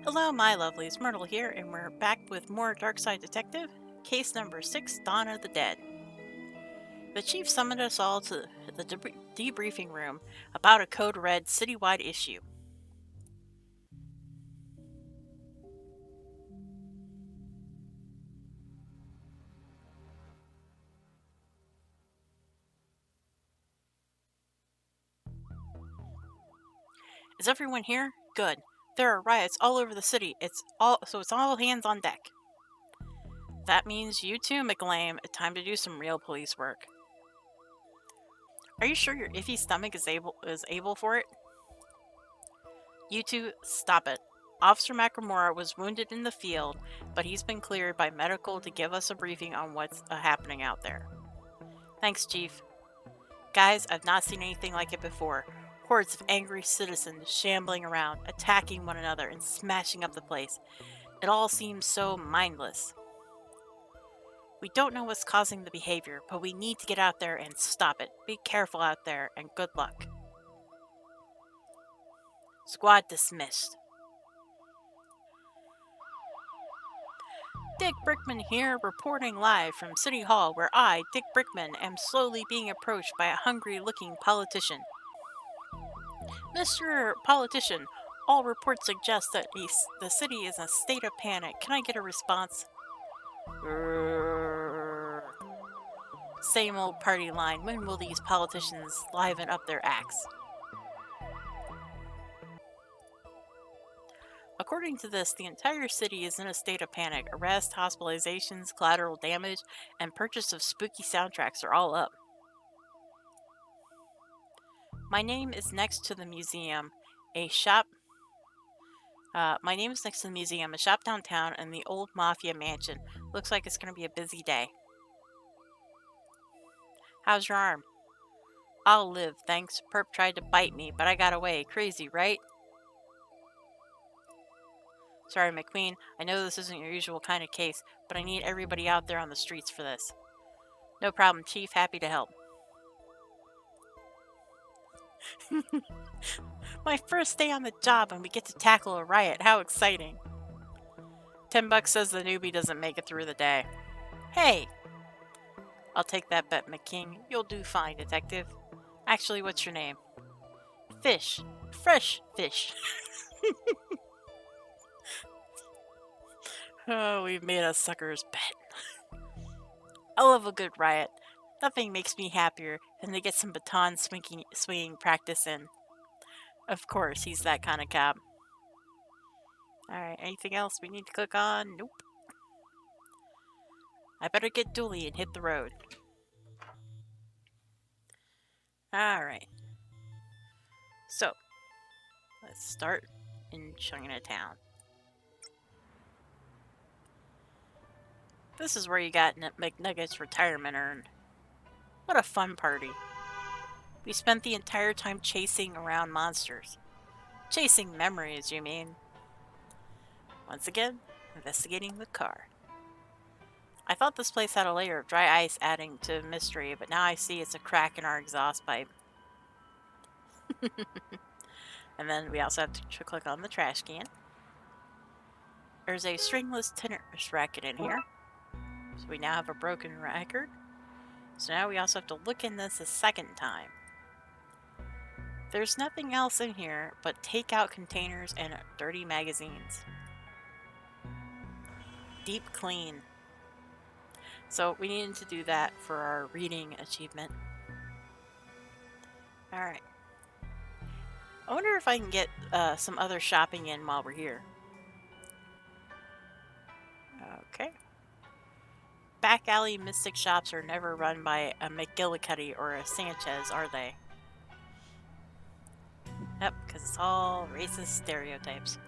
Hello, my lovelies. Myrtle here, and we're back with more Darkside Detective, case number 6, Dawn of the Dead. The chief summoned us all to the debriefing room about a code red citywide issue. Is everyone here? Good. There are riots all over the city. It's all hands on deck. That means you too, McLean. Time to do some real police work. Are you sure your iffy stomach is able for it? You two, stop it. Officer Makamura was wounded in the field, but he's been cleared by medical to give us a briefing on what's happening out there. Thanks, Chief. Guys, I've not seen anything like it before. Hordes of angry citizens shambling around, attacking one another, and smashing up the place. It all seems so mindless. We don't know what's causing the behavior, but we need to get out there and stop it. Be careful out there, and good luck. Squad dismissed. Dick Brickman here, reporting live from City Hall, where I, Dick Brickman, am slowly being approached by a hungry-looking politician. Mr. Politician, all reports suggest that the city is in a state of panic. Can I get a response? Same old party line. When will these politicians liven up their acts? According to this, the entire city is in a state of panic. Arrests, hospitalizations, collateral damage, and purchase of spooky soundtracks are all up. My name is next to the museum, a shop downtown, and the old mafia mansion. Looks like it's going to be a busy day. How's your arm? I'll live, thanks. Perp tried to bite me, but I got away. Crazy, right? Sorry, McQueen. I know this isn't your usual kind of case, but I need everybody out there on the streets for this. No problem, Chief. Happy to help. My first day on the job and we get to tackle a riot. How exciting. $10 says the newbie doesn't make it through the day. Hey! I'll take that bet, McKing. You'll do fine, detective. Actually, what's your name? Fish. Fresh fish. Oh, we've made a sucker's bet. I love a good riot. Nothing makes me happier than to get some baton swinging practice in. Of course, he's that kind of cop. Alright, anything else we need to click on? Nope. I better get dually and hit the road. Alright. So, let's start in Chinatown. This is where you got McNugget's retirement earned. What a fun party. We spent the entire time chasing around monsters. Chasing memories, you mean? Once again, investigating the car. I thought this place had a layer of dry ice adding to mystery, but now I see it's a crack in our exhaust pipe. And then we also have to click on the trash can. There's a stringless tennis racket in here. So we now have a broken record. So now we also have to look in this a second time. There's nothing else in here but takeout containers and dirty magazines. Deep clean. So we needed to do that for our reading achievement. Alright. I wonder if I can get some other shopping in while we're here. Okay. Back alley mystic shops are never run by a McGillicuddy or a Sanchez, are they? Yep, because it's all racist stereotypes.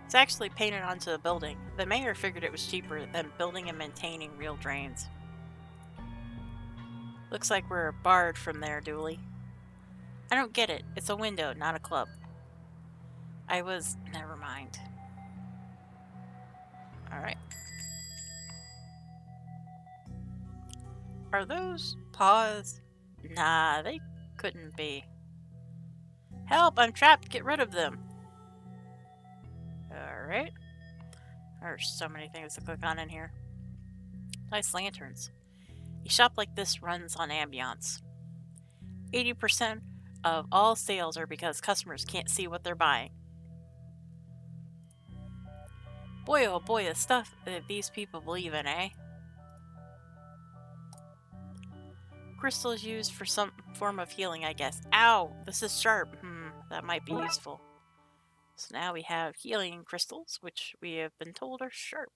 It's actually painted onto the building. The mayor figured it was cheaper than building and maintaining real drains. Looks like we're barred from there, Dooley. I don't get it. It's a window, not a club. Never mind. Alright. Are those paws? Nah, they couldn't be. Help! I'm trapped! Get rid of them! Alright. There's so many things to click on in here. Nice lanterns. A shop like this runs on ambiance. 80% of all sales are because customers can't see what they're buying. Boy, oh boy, the stuff that these people believe in, eh? Crystals used for some form of healing, I guess. Ow! This is sharp. That might be useful. So now we have healing crystals, which we have been told are sharp.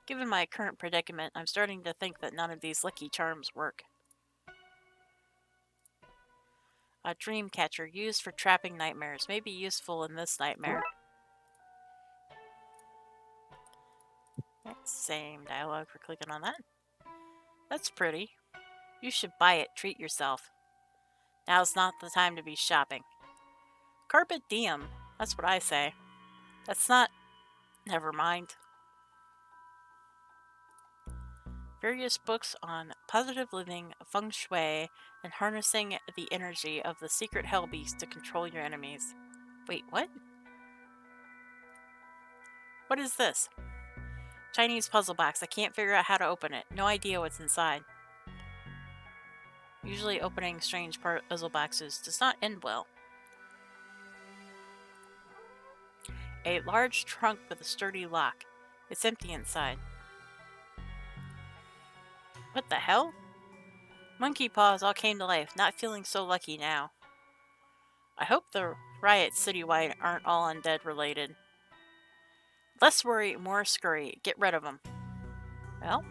Given my current predicament, I'm starting to think that none of these lucky charms work. A dream catcher used for trapping nightmares may be useful in this nightmare. Same dialogue for clicking on that. That's pretty. You should buy it, treat yourself. Now's not the time to be shopping. Carpe diem, that's what I say. That's not... Never mind. Various books on positive living, feng shui, and harnessing the energy of the secret hell beast to control your enemies. Wait, what? What is this? Chinese puzzle box. I can't figure out how to open it. No idea what's inside. Usually opening strange puzzle boxes does not end well. A large trunk with a sturdy lock. It's empty inside. What the hell? Monkey paws all came to life, not feeling so lucky now. I hope the riots citywide aren't all undead related. Less worry, more scurry. Get rid of them. Well,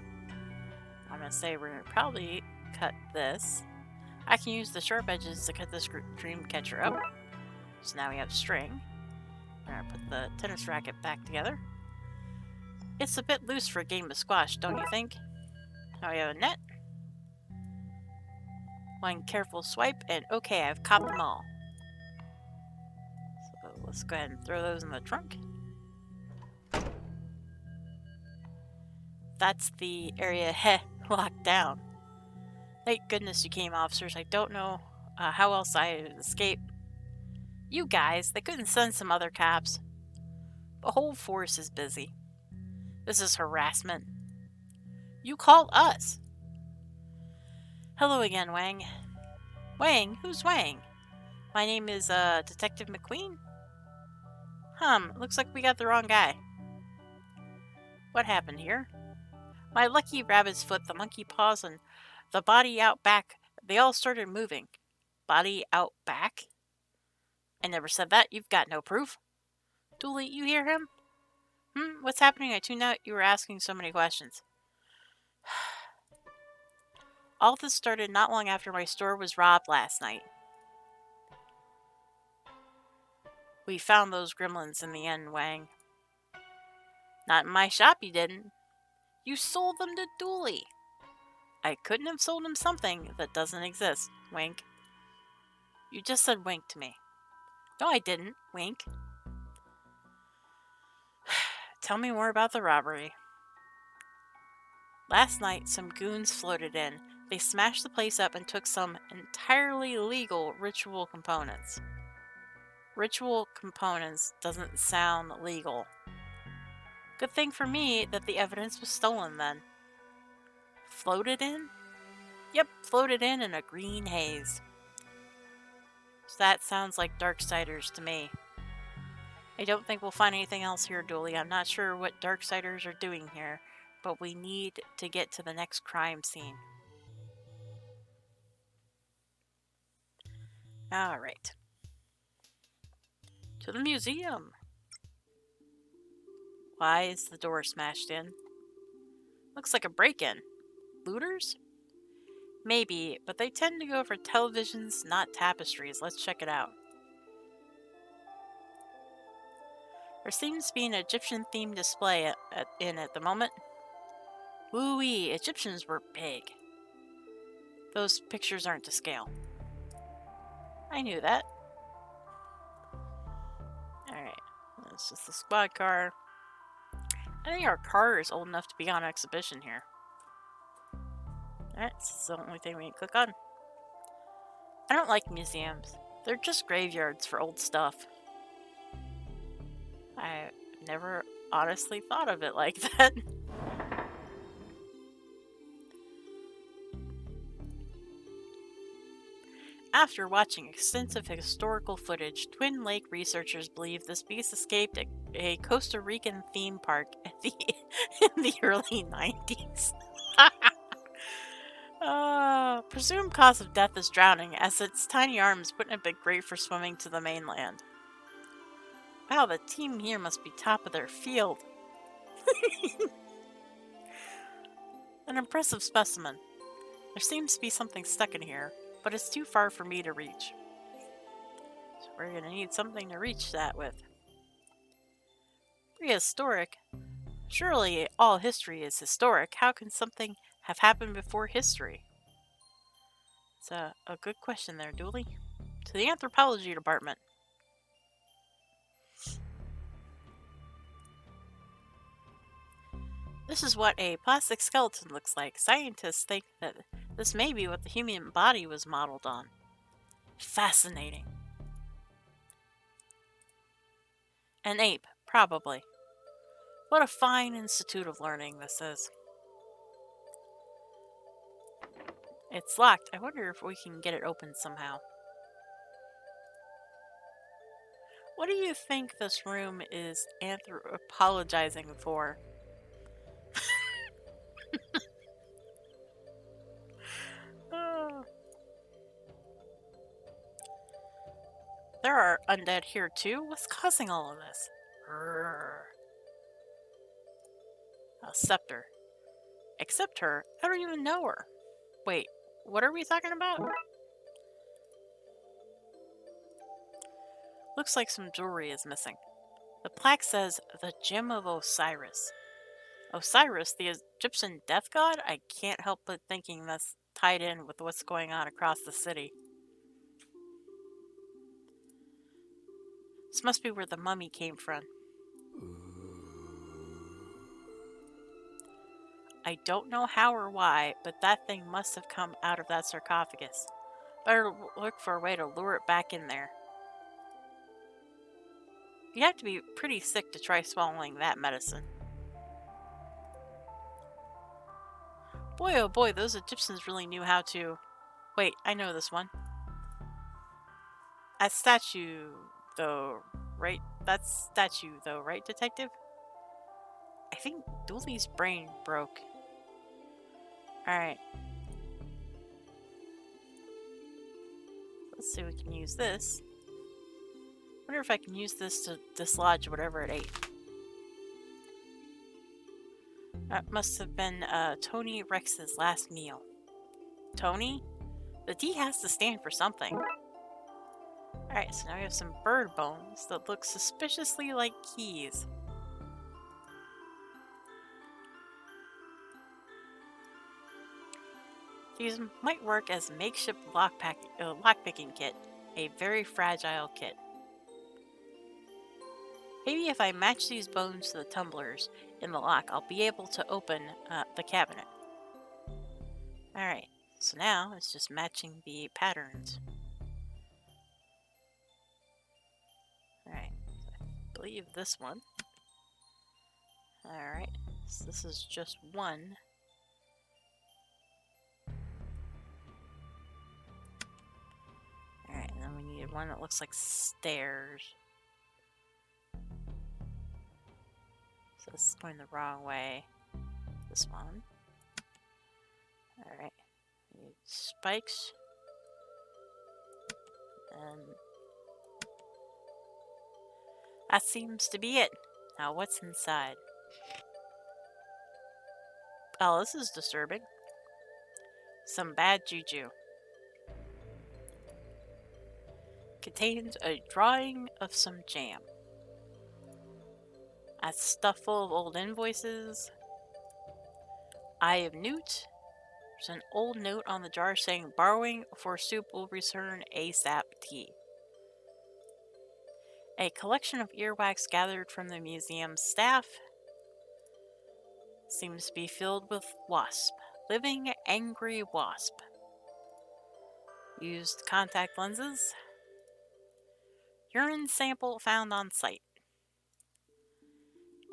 I'm going to say we're going to probably cut this. I can use the sharp edges to cut this dream catcher up. So now we have string. We're going to put the tennis racket back together. It's a bit loose for a game of squash, don't you think? Now we have a net. One careful swipe, and okay, I've copped them all. So let's go ahead and throw those in the trunk. That's the area locked down. Thank goodness you came, officers. I don't know how else I would escape. You guys, they couldn't send some other cops. The whole force is busy. This is harassment. You called us. Hello again, Wang. Wang? Who's Wang? My name is, Detective McQueen? Looks like we got the wrong guy. What happened here? My lucky rabbit's foot, the monkey paws, and the body out back, they all started moving. Body out back? I never said that. You've got no proof. Dooley, you hear him? What's happening? I tuned out. You were asking so many questions. All this started not long after my store was robbed last night. We found those gremlins in the end, Wang. Not in my shop, you didn't. You sold them to Dooley. I couldn't have sold him something that doesn't exist, wink. You just said wink to me. No, I didn't, wink. Tell me more about the robbery. Last night, some goons floated in. They smashed the place up and took some entirely legal ritual components. Ritual components doesn't sound legal. Good thing for me that the evidence was stolen then. Floated in? Yep, floated in a green haze. So that sounds like Darksiders to me. I don't think we'll find anything else here, Dooley. I'm not sure what Darksiders are doing here, but we need to get to the next crime scene. Alright. To the museum. Why is the door smashed in? Looks like a break-in. Looters? Maybe, but they tend to go for televisions, not tapestries. Let's check it out. There seems to be an Egyptian-themed display in at the moment. Woo-wee, Egyptians were big. Those pictures aren't to scale. I knew that. Alright, that's just the squad car. I think our car is old enough to be on exhibition here. Alright, this is the only thing we can click on. I don't like museums. They're just graveyards for old stuff. I never honestly thought of it like that. After watching extensive historical footage, Twin Lake researchers believe this beast escaped a Costa Rican theme park in the early 90s. Presumed cause of death is drowning, as its tiny arms wouldn't have been great for swimming to the mainland. Wow, the team here must be top of their field. An impressive specimen. There seems to be something stuck in here, but it's too far for me to reach. So we're gonna need something to reach that with. Prehistoric? Surely all history is historic. How can something have happened before history? It's a good question there, Dooley. To the anthropology department. This is what a plastic skeleton looks like. Scientists think that this may be what the human body was modeled on. Fascinating. An ape, probably. What a fine institute of learning this is. It's locked. I wonder if we can get it open somehow. What do you think this room is anthropologizing for? There are undead here too? What's causing all of this? A scepter. Accept her? I don't even know her. Wait, what are we talking about? Looks like some jewelry is missing. The plaque says, the Gem of Osiris. Osiris, the Egyptian death god? I can't help but thinking that's tied in with what's going on across the city. This must be where the mummy came from. I don't know how or why, but that thing must have come out of that sarcophagus. Better look for a way to lure it back in there. You have to be pretty sick to try swallowing that medicine. Boy, oh boy, those Egyptians really knew how to... Wait, I know this one. That statue, though, right? That's statue, though, right, detective? I think Dooley's brain broke. Alright. Let's see if we can use this. Wonder if I can use this to dislodge whatever it ate. That must have been Tony Rex's last meal. Tony? The D has to stand for something. Alright, so now we have some bird bones that look suspiciously like keys. These might work as a makeshift lockpicking kit. A very fragile kit. Maybe if I match these bones to the tumblers in the lock, I'll be able to open the cabinet. Alright, so now it's just matching the patterns. Alright, so I believe this one. Alright, so this is just one. Alright, and then we need one that looks like stairs. So this is going the wrong way. This one. Alright. Need spikes. And that seems to be it. Now what's inside? Oh, this is disturbing. Some bad juju. Contains a drawing of some jam. A stuff full of old invoices. Eye of Newt. There's an old note on the jar saying borrowing for soup will return ASAP tea. A collection of earwax gathered from the museum's staff. Seems to be filled with wasp. Living angry wasp. Used contact lenses. Urine sample found on site.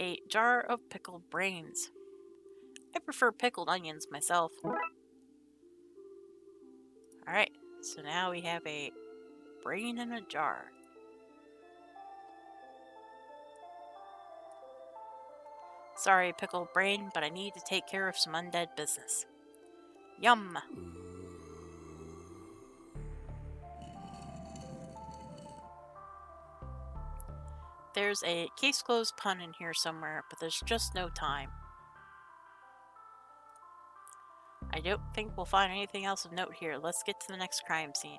A jar of pickled brains. I prefer pickled onions myself. Alright, so now we have a brain in a jar. Sorry, pickled brain, but I need to take care of some undead business. Yum! There's a case closed pun in here somewhere, but there's just no time. I don't think we'll find anything else of note here. Let's get to the next crime scene.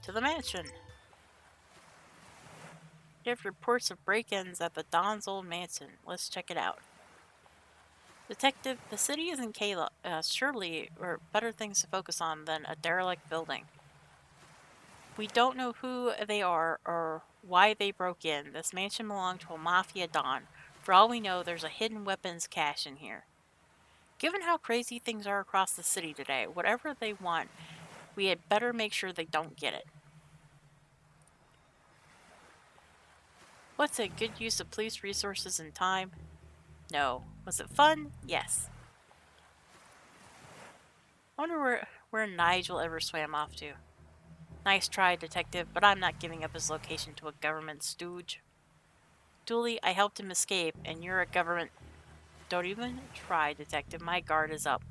To the mansion! We have reports of break-ins at the Don's old mansion. Let's check it out. Detective, the city is in chaos. Surely, or better things to focus on than a derelict building. We don't know who they are or why they broke in. This mansion belonged to a mafia don. For all we know, there's a hidden weapons cache in here. Given how crazy things are across the city today, whatever they want, we had better make sure they don't get it. What's a good use of police resources and time? No. Was it fun? Yes. I wonder where Nigel ever swam off to. Nice try, detective, but I'm not giving up his location to a government stooge. Dooley, I helped him escape, and you're a government... Don't even try, detective. My guard is up.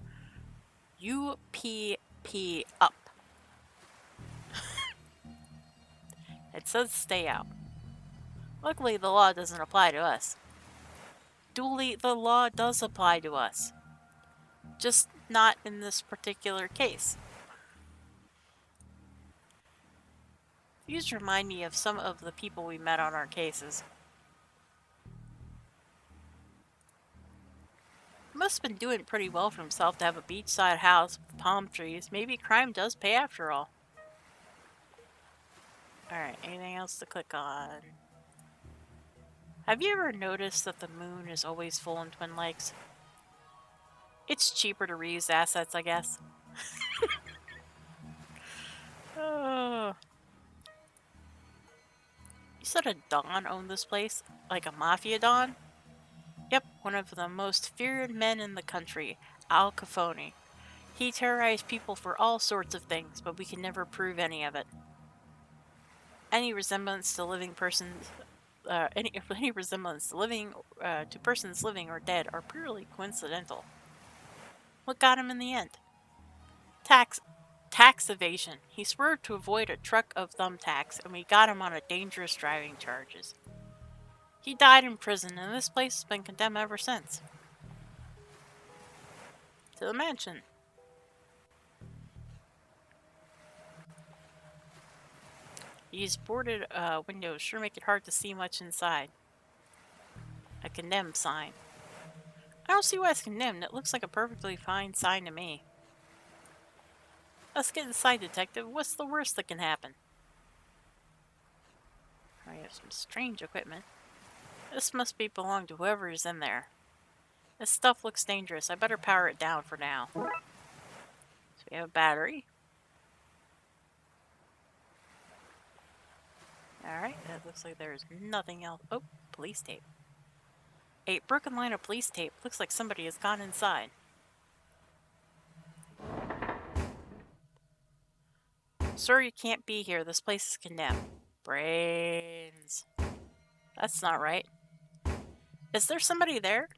UPP up. It says stay out. Luckily, the law doesn't apply to us. Dooley, the law does apply to us. Just not in this particular case. These remind me of some of the people we met on our cases. He must have been doing pretty well for himself to have a beachside house with palm trees. Maybe crime does pay after all. Alright, anything else to click on? Have you ever noticed that the moon is always full in Twin Lakes? It's cheaper to reuse assets, I guess. Oh. You said a Don owned this place? Like a mafia Don? Yep, one of the most feared men in the country, Al Capone. He terrorized people for all sorts of things, but we can never prove any of it. Any resemblance to living persons, any resemblance to living to persons living or dead are purely coincidental. What got him in the end? Tax evasion. He swerved to avoid a truck of thumbtacks, and we got him on a dangerous driving charges. He died in prison, and this place has been condemned ever since. To the mansion. These boarded windows sure make it hard to see much inside. A condemned sign. I don't see why it's condemned. It looks like a perfectly fine sign to me. Let's get inside, detective. What's the worst that can happen? I have some strange equipment. This must belong to whoever is in there. This stuff looks dangerous. I better power it down for now. So we have a battery. Alright, that looks like there's nothing else. Oh, police tape. A broken line of police tape. Looks like somebody has gone inside. Sir, you can't be here. This place is condemned. Brains. That's not right. Is there somebody there?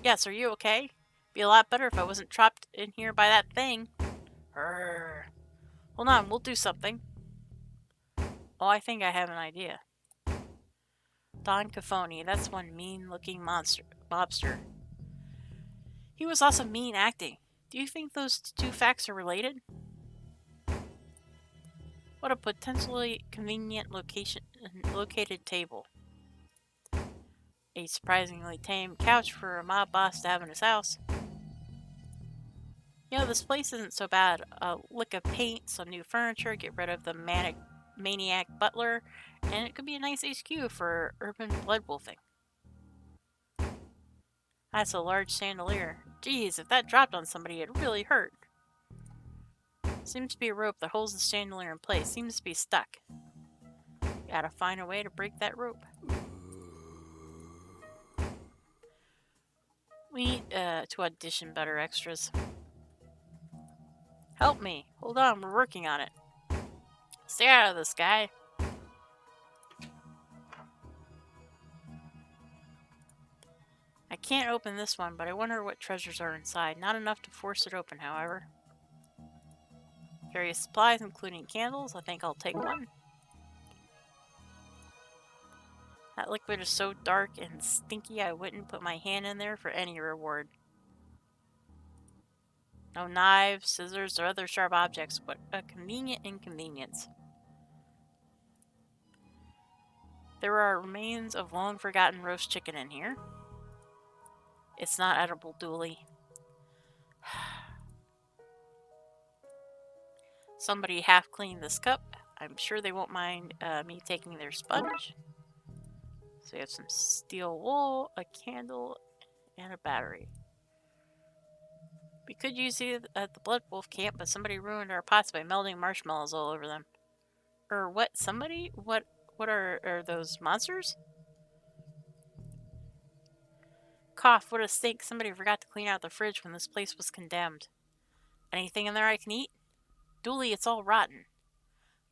Yes, are you okay? Be a lot better if I wasn't trapped in here by that thing. Urgh. Hold on, we'll do something. Oh, I think I have an idea. Don Cafoni, that's one mean-looking mobster. He was also mean acting. Do you think those two facts are related? What a potentially convenient located table. A surprisingly tame couch for a mob boss to have in his house. You know, this place isn't so bad. A lick of paint, some new furniture, get rid of the maniac butler, and it could be a nice HQ for urban bloodwolfing. That's a large chandelier. Geez, if that dropped on somebody, it'd really hurt. Seems to be a rope that holds the chandelier in place. Seems to be stuck. Gotta find a way to break that rope. We need to audition better extras. Help me. Hold on, we're working on it. Stay out of this, guy. I can't open this one, but I wonder what treasures are inside. Not enough to force it open, however. Various supplies, including candles. I think I'll take one. That liquid is so dark and stinky I wouldn't put my hand in there for any reward. No knives, scissors, or other sharp objects, but a convenient inconvenience. There are remains of long-forgotten roast chicken in here. It's not edible, Dooley. Somebody half-cleaned this cup. I'm sure they won't mind me taking their sponge. So we have some steel wool, a candle, and a battery. We could use it at the Blood Wolf camp, but somebody ruined our pots by melting marshmallows all over them. Or what? Somebody? What are those monsters? Cough, what a stink. Somebody forgot to clean out the fridge when this place was condemned. Anything in there I can eat? Dooley, it's all rotten.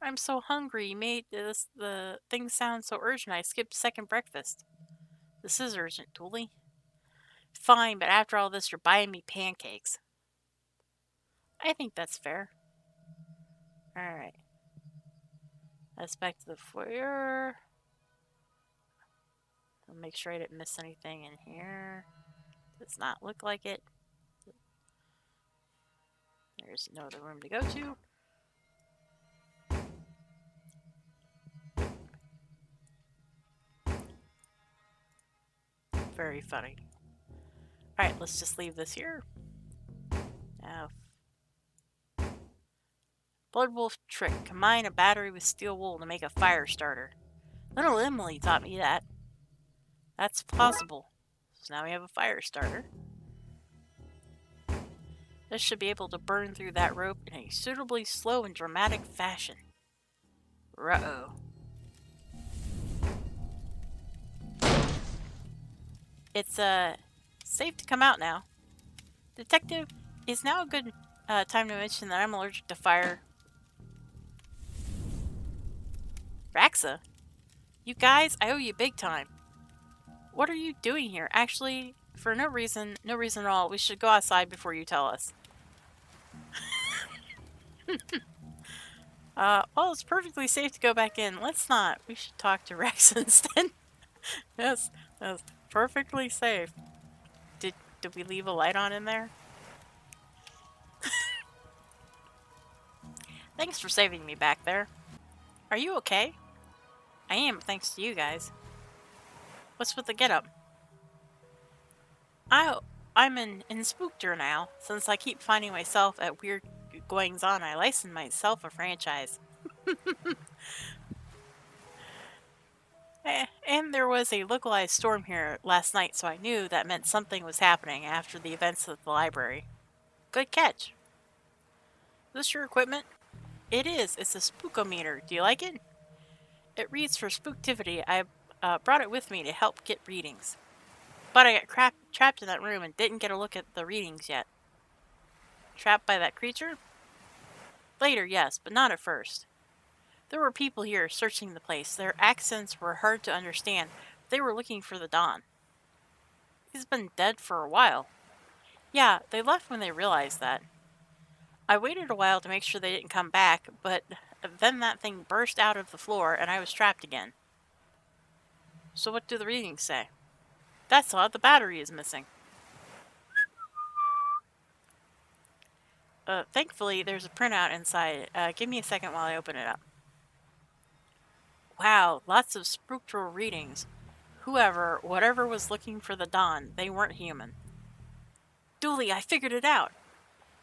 I'm so hungry. You made the thing sound so urgent I skipped second breakfast. This is urgent, Dooley. Fine, but after all this, you're buying me pancakes. I think that's fair. Alright. Let's back to the foyer. I'll make sure I didn't miss anything in here. Does not look like it. There's no other room to go to. Very funny. Alright, let's just leave this here. Now, Blood Wolf trick. Combine a battery with steel wool to make a fire starter. Little Emily taught me that. That's possible. So now we have a fire starter. This should be able to burn through that rope in a suitably slow and dramatic fashion. Ruh-oh. It's safe to come out now. Detective, is now a good time to mention that I'm allergic to fire. Raxa? You guys, I owe you big time. What are you doing here? Actually, for no reason at all, we should go outside before you tell us. Well, it's perfectly safe to go back in. Let's not. We should talk to Rex instead. Yes, that's perfectly safe. Did we leave a light on in there? Thanks for saving me back there. Are you okay? I am, thanks to you guys. What's with the getup? I'm in Spookter now. Since I keep finding myself at weird goings-on, I licensed myself a franchise. And there was a localized storm here last night, so I knew that meant something was happening after the events at the library. Good catch. Is this your equipment? It is. It's a spookometer. Do you like it? It reads for spooktivity. I brought it with me to help get readings. But I got trapped in that room and didn't get a look at the readings yet. Trapped by that creature? Later, yes, but not at first. There were people here searching the place. Their accents were hard to understand. They were looking for the Don. He's been dead for a while. Yeah, they left when they realized that. I waited a while to make sure they didn't come back, but then that thing burst out of the floor and I was trapped again. So what do the readings say? That's odd, the battery is missing. Thankfully, there's a printout inside. Give me a second while I open it up. Wow, lots of spectral readings. Whatever was looking for the Dawn, they weren't human. Dooley, I figured it out.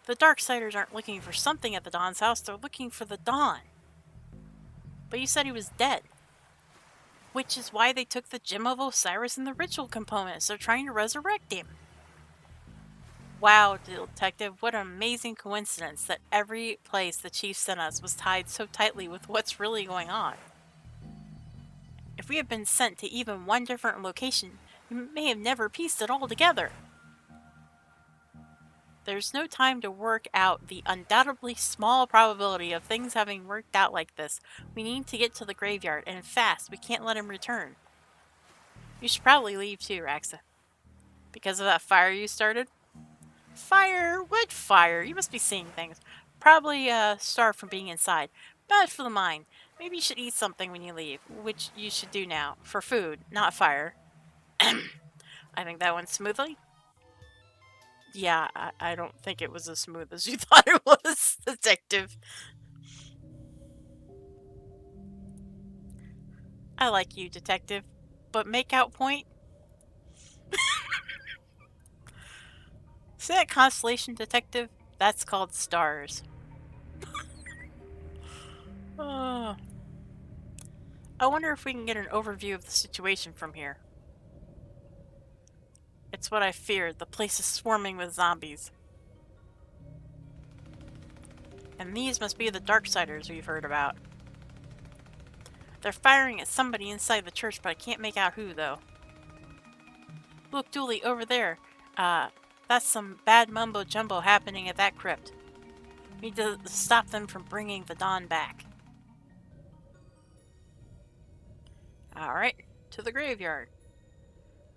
The Darksiders aren't looking for something at the Dawn's house, they're looking for the Dawn. But you said he was dead. Which is why they took the Gem of Osiris and the ritual components. They're trying to resurrect him. Wow, Detective, what an amazing coincidence that every place the Chief sent us was tied so tightly with what's really going on. If we had been sent to even one different location, we may have never pieced it all together. There's no time to work out the undoubtedly small probability of things having worked out like this. We need to get to the graveyard, and fast. We can't let him return. You should probably leave too, Raxa. Because of that fire you started? Fire? What fire? You must be seeing things. Probably starved from being inside. Bad for the mind. Maybe you should eat something when you leave, which you should do now. For food, not fire. I think that went smoothly. Yeah, I don't think it was as smooth as you thought it was, detective. I like you, detective. But make out point? See that constellation, detective? That's called stars. Oh. I wonder if we can get an overview of the situation from here. It's what I feared. The place is swarming with zombies. And these must be the Darksiders we've heard about. They're firing at somebody inside the church, but I can't make out who, though. Look, Dooley, over there. That's some bad mumbo-jumbo happening at that crypt. We need to stop them from bringing the dawn back. Alright, to the graveyard.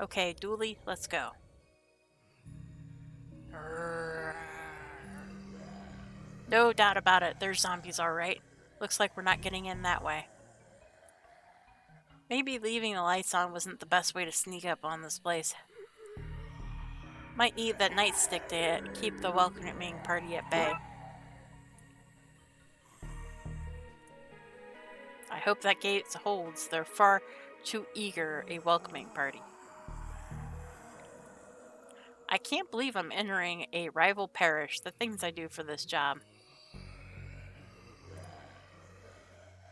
Okay, Dooley, let's go. No doubt about it, there's zombies alright. Looks like we're not getting in that way. Maybe leaving the lights on wasn't the best way to sneak up on this place. Might need that nightstick to keep the welcoming party at bay. I hope that gate holds. They're far too eager a welcoming party. I can't believe I'm entering a rival parish. The things I do for this job.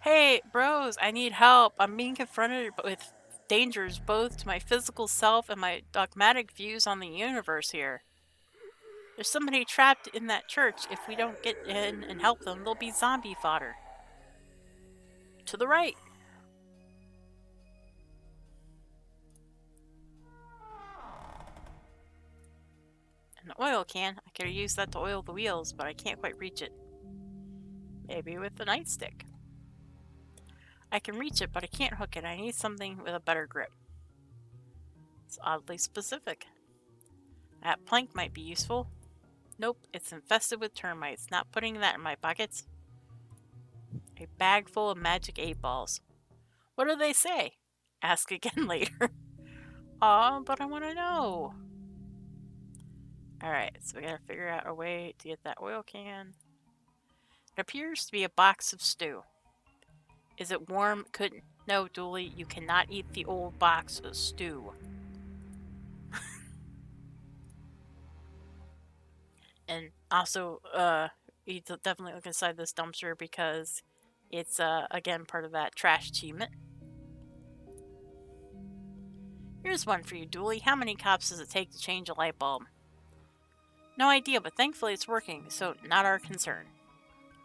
Hey, bros, I need help. I'm being confronted with dangers both to my physical self and my dogmatic views on the universe here. There's somebody trapped in that church. If we don't get in and help them, they'll be zombie fodder. To the right. An oil can. I could have used that to oil the wheels, but I can't quite reach it. Maybe with the nightstick. I can reach it, but I can't hook it. I need something with a better grip. It's oddly specific. That plank might be useful. Nope, it's infested with termites. Not putting that in my pockets. A bag full of magic 8-balls. What do they say? Ask again later. Aw, but I want to know. Alright, so we gotta figure out a way to get that oil can. It appears to be a box of stew. Is it warm? Couldn't. No, Dooley, you cannot eat the old box of stew. And also, you definitely look inside this dumpster because it's, again, part of that trash achievement. Here's one for you, Dooley. How many cops does it take to change a light bulb? No idea, but thankfully it's working, so not our concern.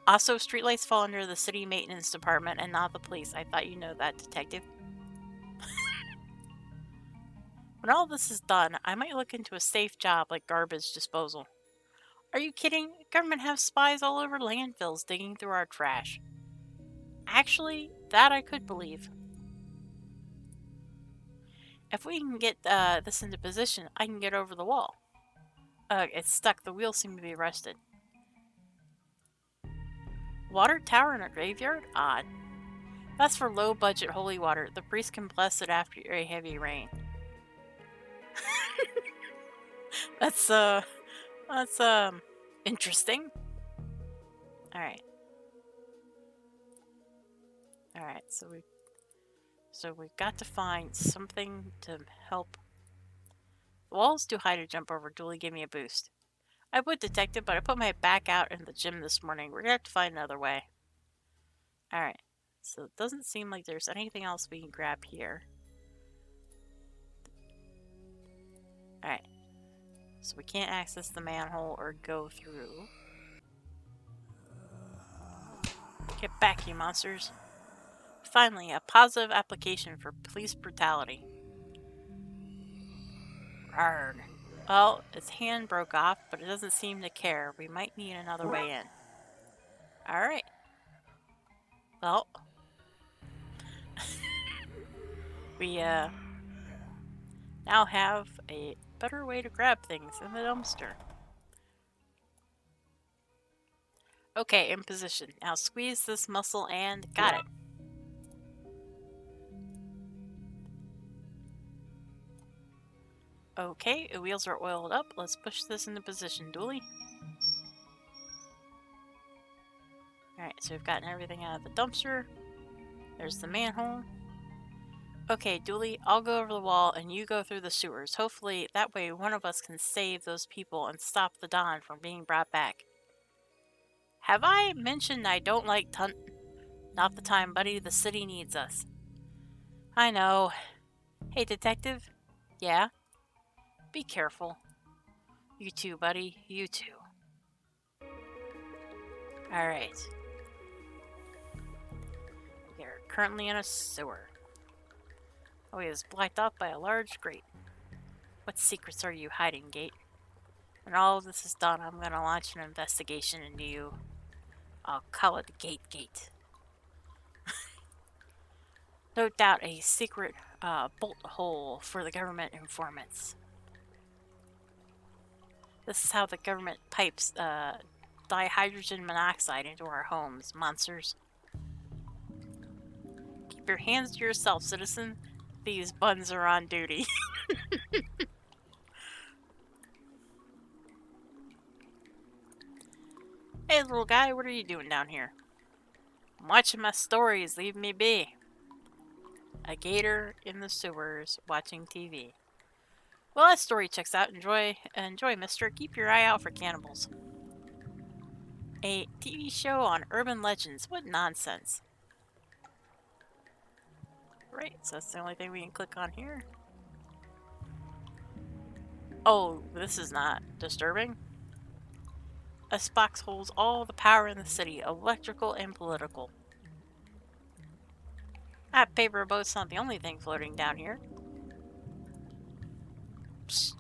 Also, streetlights fall under the city maintenance department and not the police. I thought you know that, detective. When all this is done, I might look into a safe job like garbage disposal. Are you kidding? Government have spies all over landfills digging through our trash. Actually, that I could believe. If we can get this into position, I can get over the wall. It's stuck. The wheels seem to be rusted. Water tower in a graveyard? Odd. That's for low-budget holy water. The priest can bless it after a heavy rain. That's interesting. Alright. Alright, so we've got to find something to help. The wall's too high to jump over. Dooley gave me a boost. I would, detective, but I put my back out in the gym this morning. We're gonna have to find another way. Alright. So it doesn't seem like there's anything else we can grab here. Alright. So we can't access the manhole or go through. Get back, you monsters. Finally, a positive application for police brutality. Arrgh. Well, its hand broke off, but it doesn't seem to care. We might need another way in. Alright. Well, we now have a better way to grab things in the dumpster. Okay, in position. Now squeeze this muscle and got it. Okay, the wheels are oiled up. Let's push this into position, Dooley. Alright, so we've gotten everything out of the dumpster. There's the manhole. Okay, Dooley, I'll go over the wall and you go through the sewers. Hopefully, that way one of us can save those people and stop the Don from being brought back. Have I mentioned I don't like Not the time, buddy. The city needs us. I know. Hey, detective? Yeah? Be careful. You too, buddy. You too. Alright. We are currently in a sewer. Oh, he is blocked off by a large grate. What secrets are you hiding, Gate? When all of this is done, I'm gonna launch an investigation into you. I'll call it Gate. No doubt a secret bolt hole for the government informants. This is how the government pipes dihydrogen monoxide into our homes, monsters. Keep your hands to yourself, citizen. These buns are on duty. Hey, little guy, what are you doing down here? I'm watching my stories. Leave me be. A gator in the sewers watching TV. Well, that story checks out. Enjoy, mister. Keep your eye out for cannibals. A TV show on urban legends. What nonsense. Right, so that's the only thing we can click on here. Oh, this is not disturbing. This box holds all the power in the city, electrical and political. That paper boat's not the only thing floating down here. Psst.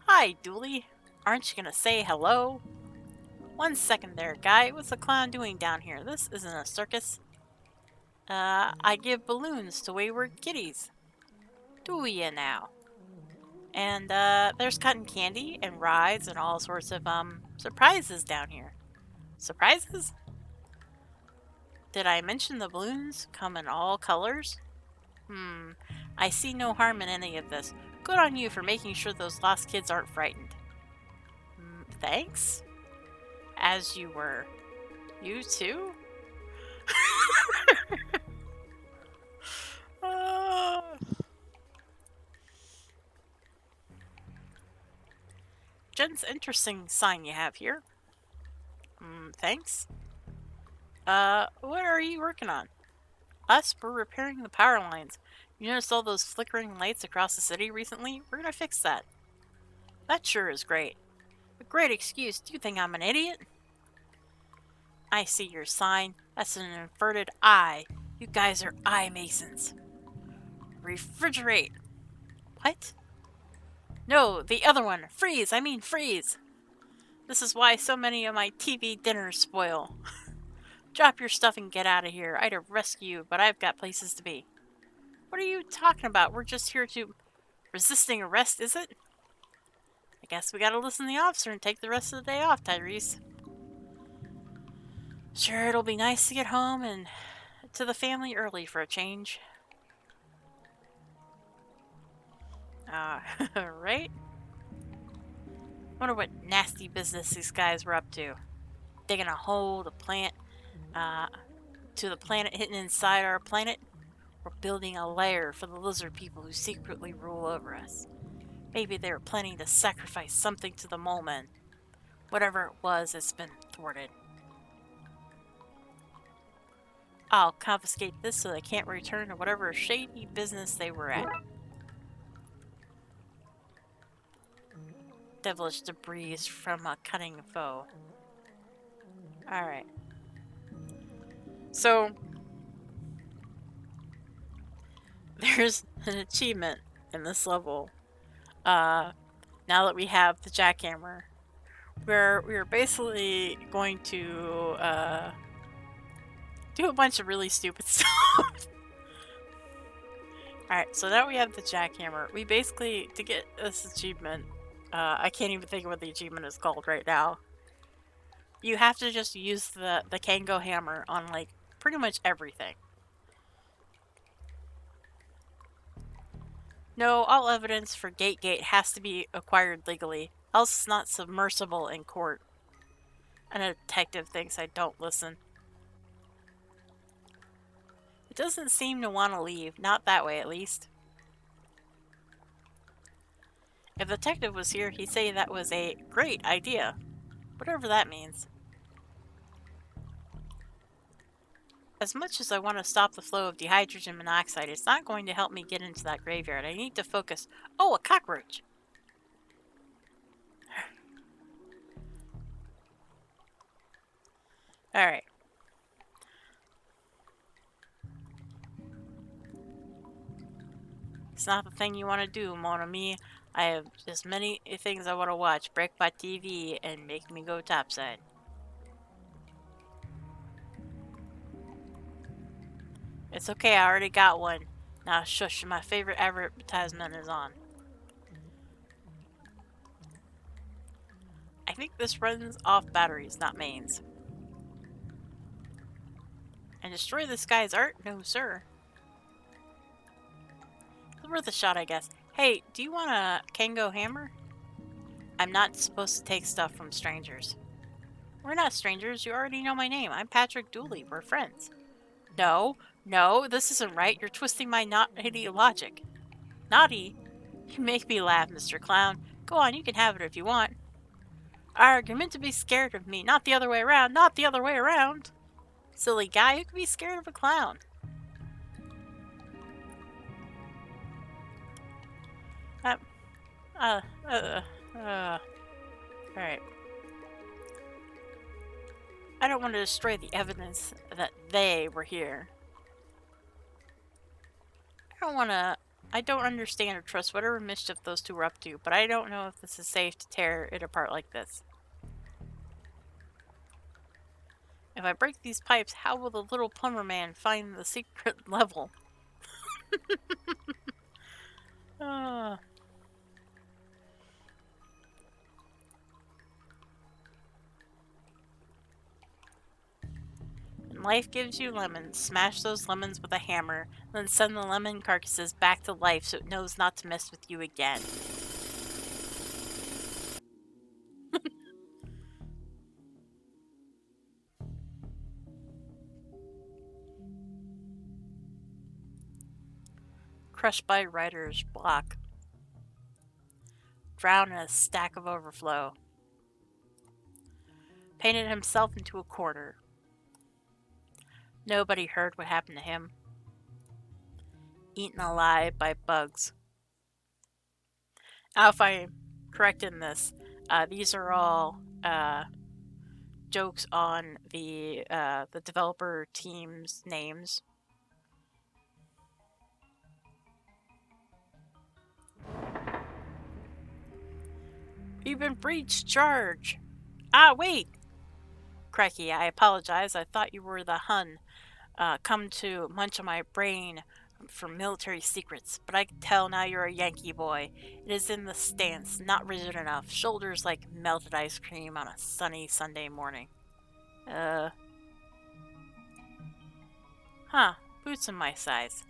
Hi, Dooley. Aren't you gonna say hello? 1 second there, guy. What's the clown doing down here? This isn't a circus. I give balloons to wayward kitties. Do ya now? And, there's cotton candy and rides and all sorts of, surprises down here. Surprises? Did I mention the balloons come in all colors? I see no harm in any of this. Good on you for making sure those lost kids aren't frightened. Thanks? As you were. You too? Jen's interesting sign you have here. Thanks. What are you working on? Us, we're repairing the power lines. You noticed all those flickering lights across the city recently? We're gonna fix that. That sure is great. A great excuse. Do you think I'm an idiot? I see your sign. That's an inverted eye. You guys are eye masons. Refrigerate. What? No, the other one. Freeze. I mean freeze. This is why so many of my TV dinners spoil. Drop your stuff and get out of here. I'd rescue you, but I've got places to be. What are you talking about? We're just here to... Resisting arrest, is it? I guess we gotta listen to the officer and take the rest of the day off, Tyrese. Sure, it'll be nice to get home and to the family early for a change. Right? Wonder what nasty business these guys were up to. Digging a hole to the planet hidden inside our planet. We're building a lair for the lizard people who secretly rule over us. Maybe they were planning to sacrifice something to the mole men. Whatever it was, it's been thwarted. I'll confiscate this so they can't return to whatever shady business they were at. Devilish debris from a cunning foe. Alright. So, There's an achievement in this level. Now that we have the jackhammer, where we're basically going to do a bunch of really stupid stuff. Alright, so now we have the jackhammer. We basically, to get this achievement, I can't even think of what the achievement is called right now. You have to just use the Kango hammer on, like, pretty much everything. No, all evidence for Gate has to be acquired legally, else it's not submersible in court. And a detective thinks I don't listen. It doesn't seem to want to leave, not that way at least. If the detective was here, he'd say that was a great idea. Whatever that means. As much as I want to stop the flow of dihydrogen monoxide, it's not going to help me get into that graveyard. I need to focus. Oh, a cockroach! Alright. It's not the thing you want to do, mon ami. I have just many things I want to watch. Break my TV and make me go topside. It's okay, I already got one. Now shush, my favorite advertisement is on. I think this runs off batteries, not mains. And destroy this guy's art? No, sir. It's worth a shot, I guess. Hey, do you want a Kango hammer? I'm not supposed to take stuff from strangers. We're not strangers. You already know my name. I'm Patrick Dooley. We're friends. No, no, this isn't right. You're twisting my naughty logic. Naughty? You make me laugh, Mr. Clown. Go on, you can have it if you want. Arg, you're meant to be scared of me, not the other way around. Not the other way around. Silly guy, who can be scared of a clown? Alright. I don't want to destroy the evidence that they were here. I don't understand or trust whatever mischief those two were up to, but I don't know if this is safe to tear it apart like this. If I break these pipes, how will the little plumber man find the secret level? When life gives you lemons, smash those lemons with a hammer, then send the lemon carcasses back to life so it knows not to mess with you again. Crushed by writer's block. Drown in a stack of overflow. Painted himself into a quarter. Nobody heard what happened to him. Eaten alive by bugs. Now, if I'm correct in this, these are all jokes on the developer team's names. You've been breached, charge! Ah, wait! Crikey, I apologize. I thought you were the Hun, come to munch on my brain for military secrets, but I can tell now you're a Yankee boy. It is in the stance, not rigid enough, shoulders like melted ice cream on a sunny Sunday morning. Boots in my size.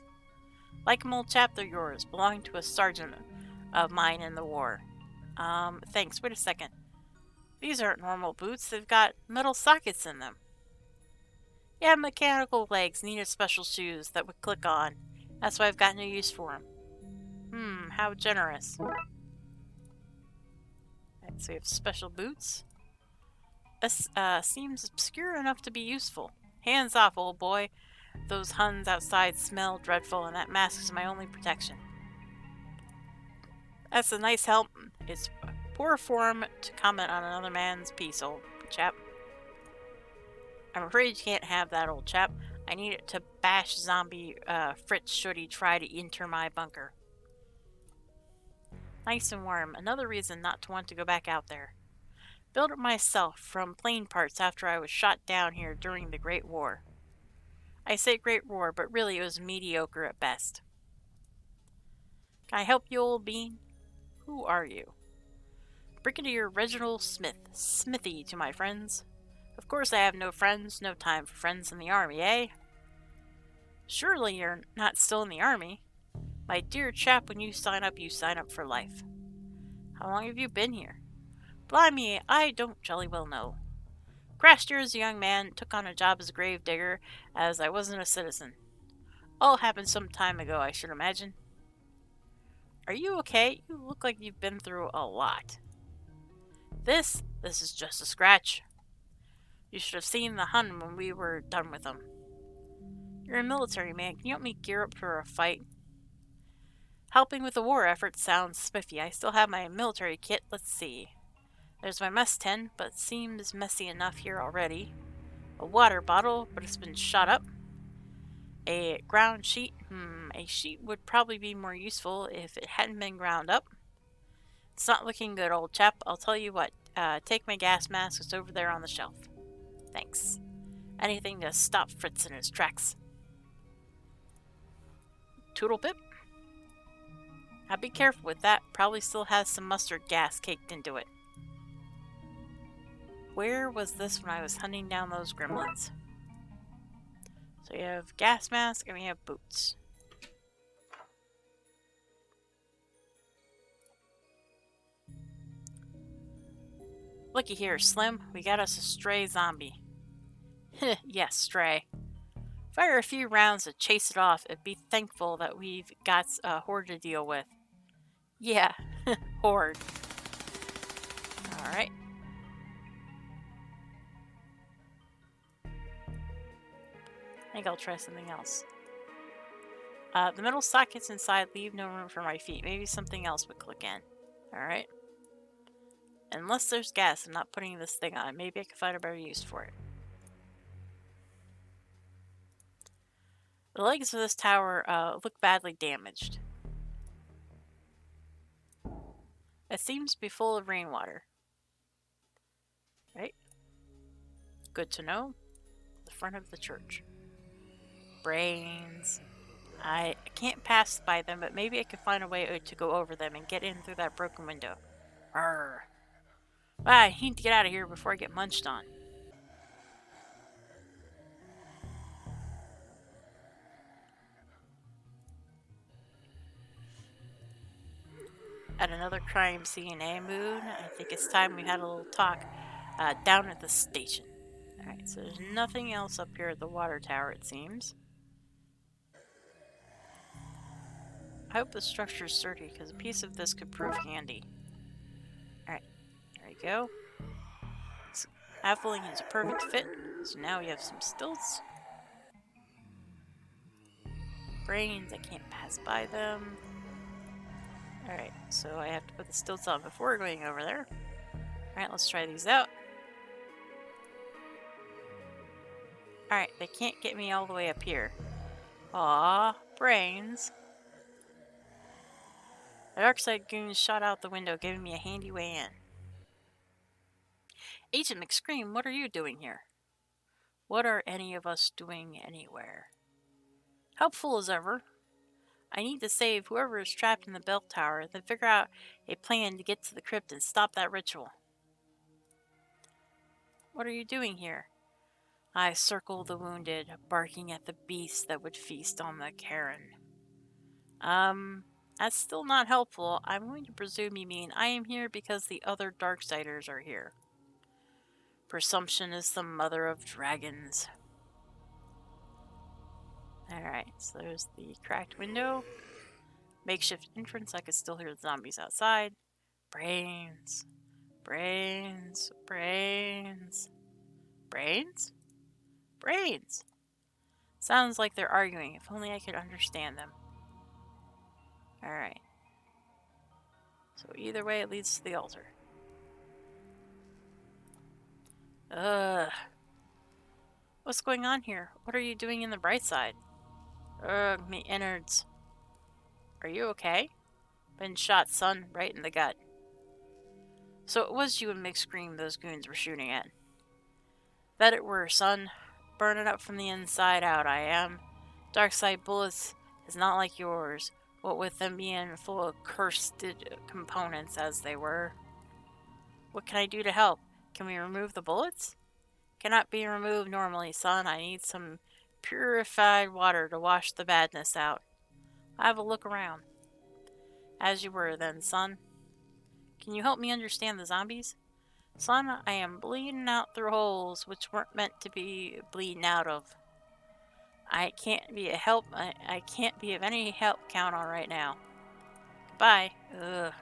Like 'em, old chap, they're yours, belonging to a sergeant of mine in the war. Thanks, wait a second. These aren't normal boots, they've got metal sockets in them. Yeah, mechanical legs needed special shoes that would click on. That's why I've got no use for them. How generous. Right, so we have special boots. This seems obscure enough to be useful. Hands off, old boy. Those Huns outside smell dreadful, and that mask is my only protection. That's a nice help. It's poor form to comment on another man's piece, old chap. I'm afraid you can't have that, old chap. I need it to bash zombie Fritz should he try to enter my bunker. Nice and warm. Another reason not to want to go back out there. Built it myself from plane parts after I was shot down here during the Great War. I say Great War, but really it was mediocre at best. Can I help you, old bean? Who are you? Brigadier Reginald Smith. Smithy to my friends. Of course I have no friends, no time for friends in the army, eh? Surely you're not still in the army. My dear chap, when you sign up for life. How long have you been here? Blimey, I don't jolly well know. Crashed here as a young man, took on a job as a grave digger, as I wasn't a citizen. All happened some time ago, I should imagine. Are you okay? You look like you've been through a lot. This is just a scratch. You should have seen the Hun when we were done with them. You're a military man. Can you help me gear up for a fight? Helping with the war effort sounds spiffy. I still have my military kit. Let's see. There's my mess tin, but it seems messy enough here already. A water bottle, but it's been shot up. A ground sheet. A sheet would probably be more useful if it hadn't been ground up. It's not looking good, old chap. I'll tell you what. Take my gas mask. It's over there on the shelf. Thanks. Anything to stop Fritz in his tracks. Toodle pip. Now be careful with that. Probably still has some mustard gas caked into it. Where was this when I was hunting down those gremlins? So you have gas mask and we have boots. Looky here, Slim. We got us a stray zombie. Yes, stray. Fire a few rounds to chase it off and be thankful that we've got a horde to deal with. Yeah, horde. Alright. I think I'll try something else. The metal sockets inside leave no room for my feet. Maybe something else would click in. Alright. Unless there's gas, I'm not putting this thing on. Maybe I can find a better use for it. The legs of this tower look badly damaged. It seems to be full of rainwater. Right? Good to know. The front of the church. Brains. I can't pass by them, but maybe I can find a way to go over them and get in through that broken window. Arrgh. I need to get out of here before I get munched on. At another crime scene, eh, Moon? I think it's time we had a little talk down at the station. Alright, so there's nothing else up here at the water tower, it seems. I hope the structure's sturdy, because a piece of this could prove handy. Alright, there we go. Scaffolding is a perfect fit, so now we have some stilts. Brains, I can't pass by them. Alright, so I have to put the stilts on before going over there. Alright, let's try these out. Alright, they can't get me all the way up here. Aw, brains. The Darkside goons shot out the window, giving me a handy way in. Agent McScream, what are you doing here? What are any of us doing anywhere? Helpful as ever. I need to save whoever is trapped in the bell tower, then figure out a plan to get to the crypt and stop that ritual. What are you doing here? I circle the wounded, barking at the beast that would feast on the Karen. That's still not helpful. I'm going to presume you mean I am here because the other Darksiders are here. Presumption is the mother of dragons. Alright, so there's the cracked window. Makeshift entrance, I could still hear the zombies outside. Brains. Brains. Brains. Brains? Brains! Sounds like they're arguing. If only I could understand them. Alright. So either way, it leads to the altar. What's going on here? What are you doing in the bright side? Ugh, me innards. Are you okay? Been shot, son, right in the gut. So it was you and McScream those goons were shooting at. Bet it were, son. Burning up from the inside out, I am. Darkside bullets is not like yours, what with them being full of cursed components as they were. What can I do to help? Can we remove the bullets? Cannot be removed normally, son. I need some purified water to wash the badness out. I have a look around. As you were then, son. Can you help me understand the zombies? Son, I am bleeding out through holes which weren't meant to be bleeding out of. I can't be I can't be of any help count on right now. Goodbye. Ugh.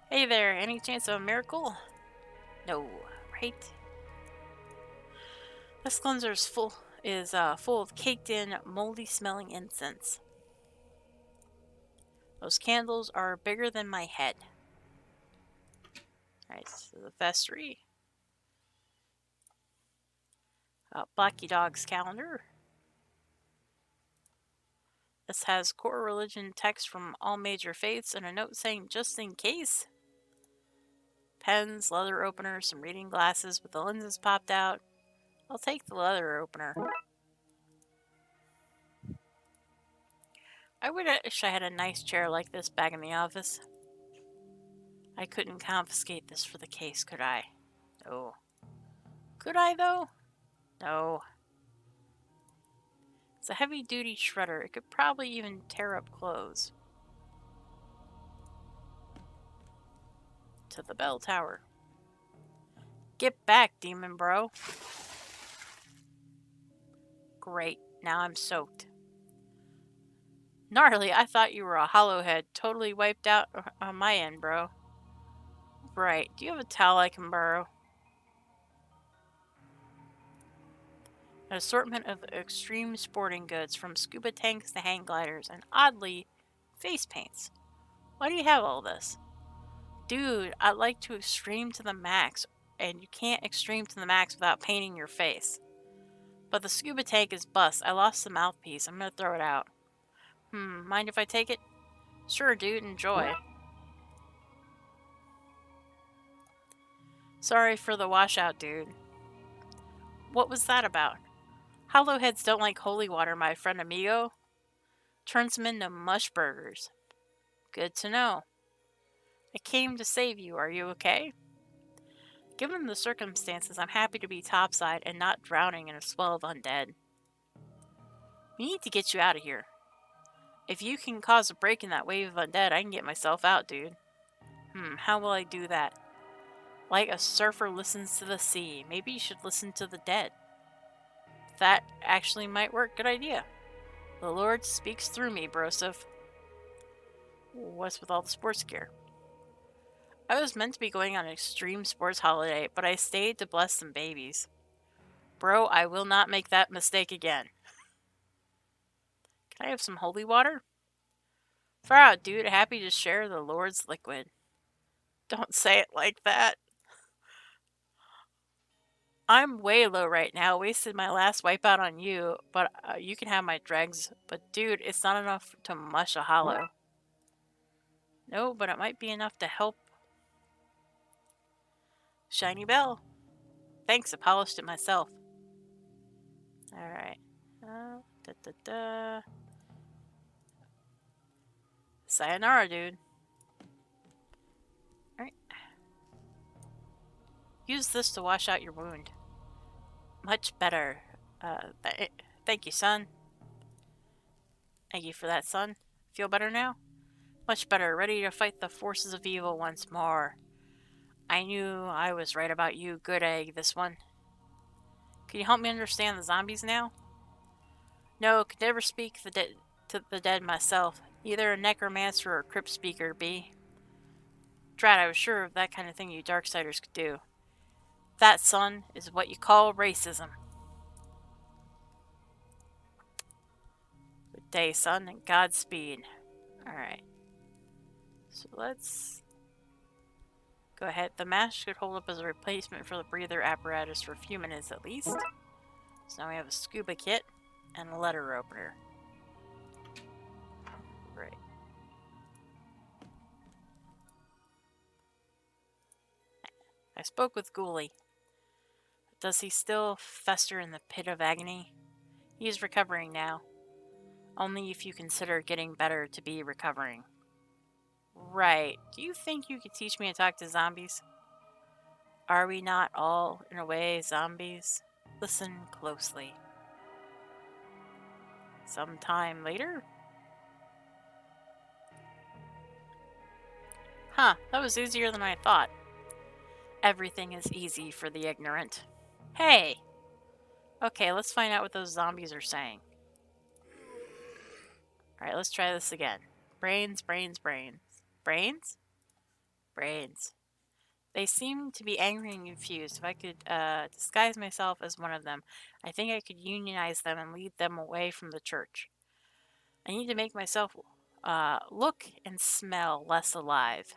Hey there, any chance of a miracle? No, right? This cleanser is full of caked in, moldy smelling incense. Those candles are bigger than my head. Alright, so the vestry. Blacky Dog's calendar. This has core religion text from all major faiths and a note saying just in case. Pens, leather opener, some reading glasses with the lenses popped out. I'll take the leather opener. I wish I had a nice chair like this back in the office. I couldn't confiscate this for the case, could I? No. Could I, though? No. It's a heavy-duty shredder. It could probably even tear up clothes. To the bell tower. Get back, demon bro. Great. Now I'm soaked. Gnarly, I thought you were a hollowhead. Totally wiped out on my end, bro. Right. Do you have a towel I can borrow? An assortment of extreme sporting goods, from scuba tanks to hang gliders, and oddly, face paints. Why do you have all this? Dude, I'd like to extreme to the max, and you can't extreme to the max without painting your face. But the scuba tank is bust. I lost the mouthpiece. I'm gonna throw it out. Mind if I take it? Sure, dude, enjoy. Sorry for the washout, dude. What was that about? Hollowheads don't like holy water, my friend amigo. Turns them into mush burgers. Good to know. I came to save you. Are you okay? Given the circumstances, I'm happy to be topside and not drowning in a swell of undead. We need to get you out of here. If you can cause a break in that wave of undead, I can get myself out, dude. How will I do that? Like a surfer listens to the sea. Maybe you should listen to the dead. That actually might work. Good idea. The Lord speaks through me, Broseph. What's with all the sports gear? I was meant to be going on an extreme sports holiday, but I stayed to bless some babies. Bro, I will not make that mistake again. Can I have some holy water? Far out, dude. Happy to share the Lord's liquid. Don't say it like that. I'm way low right now. Wasted my last wipeout on you, but you can have my dregs. But dude, it's not enough to mush a hollow. No, but it might be enough to help. Shiny bell. Thanks, I polished it myself. Alright. Sayonara, dude. Alright. Use this to wash out your wound. Much better. Thank you, son. Thank you for that, son. Feel better now? Much better. Ready to fight the forces of evil once more. I knew I was right about you. Good egg, this one. Can you help me understand the zombies now? No, could never speak to the dead myself. Either a necromancer or a crypt speaker, B. Drat, I was sure of that kind of thing you Darksiders could do. That, son, is what you call racism. Good day, son, and Godspeed. Alright. So let's go ahead. The mask should hold up as a replacement for the breather apparatus for a few minutes at least. So now we have a scuba kit and a letter opener. Right. I spoke with Ghoulie. Does he still fester in the pit of agony? He is recovering now. Only if you consider getting better to be recovering. Right. Do you think you could teach me to talk to zombies? Are we not all, in a way, zombies? Listen closely. Sometime later? Huh, that was easier than I thought. Everything is easy for the ignorant. Hey! Okay, let's find out what those zombies are saying. Alright, let's try this again. Brains, brains, brains. Brains? Brains. They seem to be angry and confused. If I could disguise myself as one of them, I think I could unionize them and lead them away from the church. I need to make myself look and smell less alive.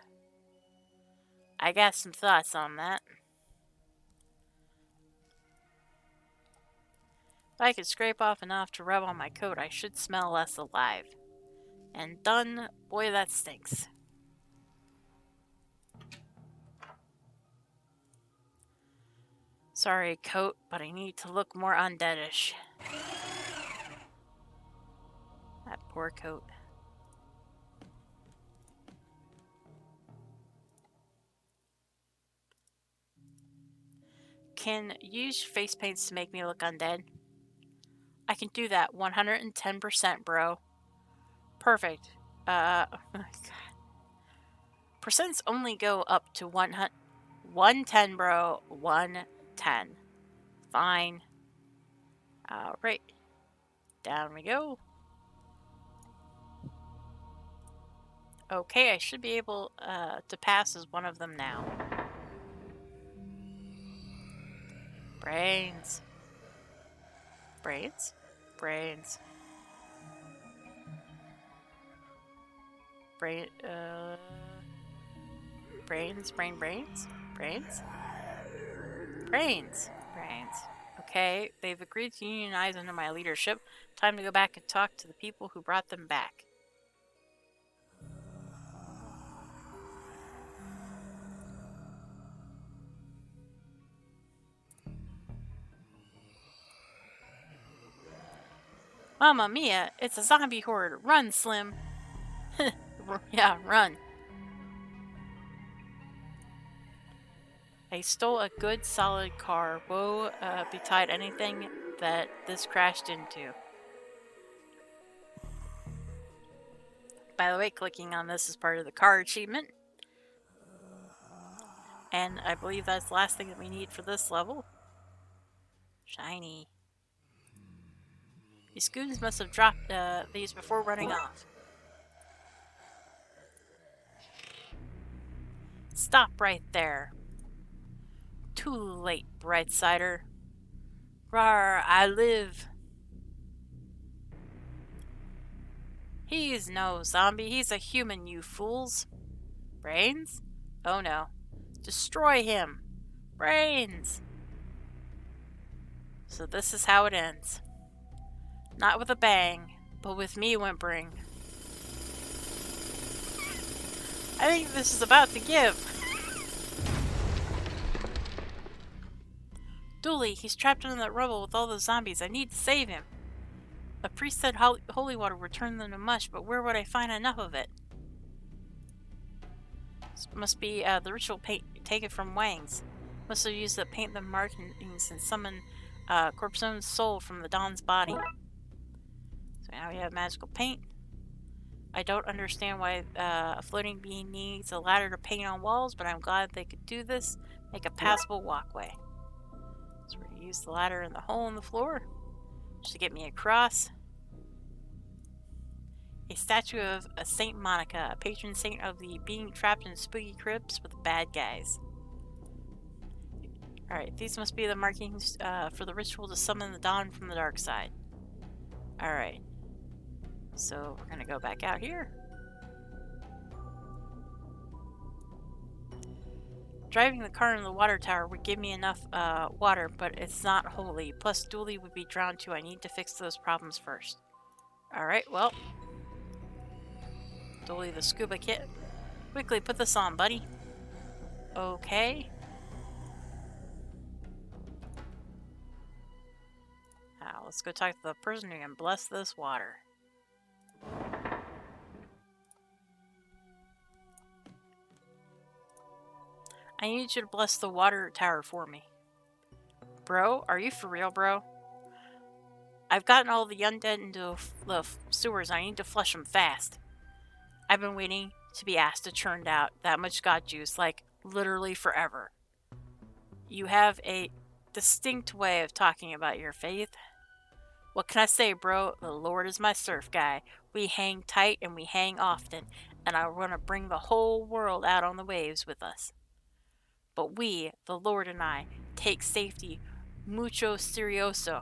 I got some thoughts on that. If I could scrape off enough to rub on my coat, I should smell less alive. And done, boy, that stinks. Sorry, coat, but I need to look more undeadish. That poor coat. Can use face paints to make me look undead? I can do that 110%, bro. Perfect. Oh my god. Percents only go up to 110, bro. 110. Fine. Alright. Down we go. Okay, I should be able to pass as one of them now. Brains. Brains? Brains. Brains, brains? Brains? Brains. Okay, they've agreed to unionize under my leadership. Time to go back and talk to the people who brought them back. Mamma mia, it's a zombie horde. Run, Slim. Yeah, run. I stole a good, solid car. Woe betide anything that this crashed into. By the way, clicking on this is part of the car achievement. And I believe that's the last thing that we need for this level. Shiny. These goons must have dropped these before running off. Stop right there. Too late, Brightsider. Rawr, I live. He's no zombie, he's a human, you fools. Brains? Oh no. Destroy him. Brains! So this is how it ends. Not with a bang, but with me whimpering. I think this is about to give. Dooley, he's trapped in that rubble with all those zombies. I need to save him. A priest said holy water would turn them to mush, but where would I find enough of it? This must be the ritual paint taken from Wang's. Must have used to paint the markings and summon Corpsone's soul from the Don's body. So now we have magical paint. I don't understand why a floating being needs a ladder to paint on walls, but I'm glad they could do this. Make a passable walkway. So we're going to use the ladder in the hole in the floor just to get me across. A statue of a Saint Monica, a patron saint of the being trapped in spooky crypts with bad guys. Alright, these must be the markings for the ritual to summon the dawn from the dark side. Alright. So we're gonna go back out here. Driving the car into the water tower would give me enough water, but it's not holy. Plus, Dooley would be drowned too. I need to fix those problems first. Alright, well. Dooley the scuba kit. Quickly put this on, buddy. Okay. Now, let's go talk to the person who can bless this water. I need you to bless the water tower for me. Bro, are you for real, bro? I've gotten all the undead into the sewers. I need to flush them fast. I've been waiting to be asked to churn out that much god juice, like, literally forever. You have a distinct way of talking about your faith. What can I say, bro? The Lord is my surf guy. We hang tight and we hang often, and I want to bring the whole world out on the waves with us. But we, the Lord and I, take safety mucho serioso.